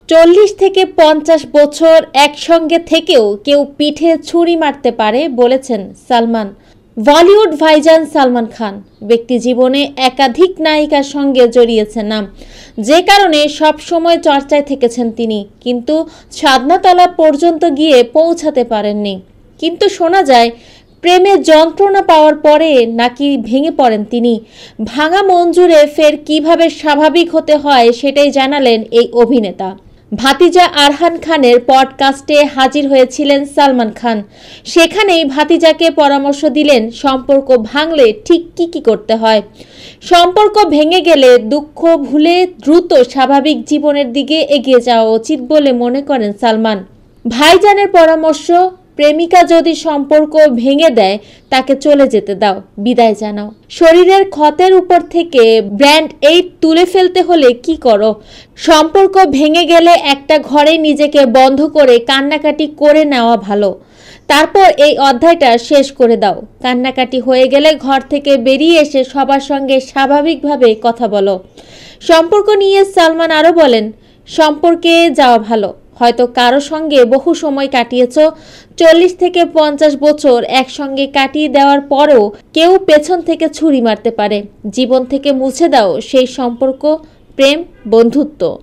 40 থেকে 50 বছর একসঙ্গে থেকেও কেউ পিঠে ছুরি মারতে পারে বলেছেন সালমান। বলিউড ভাইজান সালমান খান ব্যক্তি জীবনে একাধিক নায়িকার সঙ্গে জড়িয়েছেন নাম, যে কারণে সব সময় চর্চায় থেকেছেন তিনি, কিন্তু ছাদনাতলা পর্যন্ত গিয়ে পৌঁছাতে পারেননি। কিন্তু শোনা যায় প্রেমে যন্ত্রণা পাওয়ার পরে নাকি ভেঙে পড়েন তিনি। ভাঙা মন জুড়ে ফের কিভাবে স্বাভাবিক হতে হয় সেটাই জানালেন এই অভিনেতা। ভাতিজা আরহান খানের পডকাস্টে হাজির হয়েছিলেন সালমান খান। সেখানেই ভাতিজাকে পরামর্শ দিলেন সম্পর্ক ভাঙলে ঠিক কি করতে হয়। সম্পর্ক ভেঙে গেলে দুঃখ ভুলে দ্রুত স্বাভাবিক জীবনের দিকে এগিয়ে যাওয়া উচিত বলে মনে করেন সালমান। ভাইজানের পরামর্শ, প্রেমিকা যদি সম্পর্ক ভেঙে দেয় তাকে চলে যেতে দাও, বিদায় জানাও। শরীরের ক্ষতের উপর থেকে ব্র্যান্ড এইড তুলে ফেলতে হলে কি করো? সম্পর্ক ভেঙে গেলে একটা ঘরে নিজেকে বন্ধ করে কান্নাকাটি করে নেওয়া ভালো। তারপর এই অধ্যায়টা শেষ করে দাও। কান্নাকাটি হয়ে গেলে ঘর থেকে বেরিয়ে এসে সবার সঙ্গে স্বাভাবিকভাবে কথা বলো। সম্পর্ক নিয়ে সালমান আরও বলেন, সম্পর্কে যাওয়া ভালো। হয়তো কারো সঙ্গে বহু সময় কাটিয়েছ, 40 থেকে 50 বছর একসঙ্গে কাটিয়ে দেওয়ার পরেও কেউ পেছন থেকে ছুরি মারতে পারে। জীবন থেকে মুছে দাও সেই সম্পর্ক, প্রেম, বন্ধুত্ব।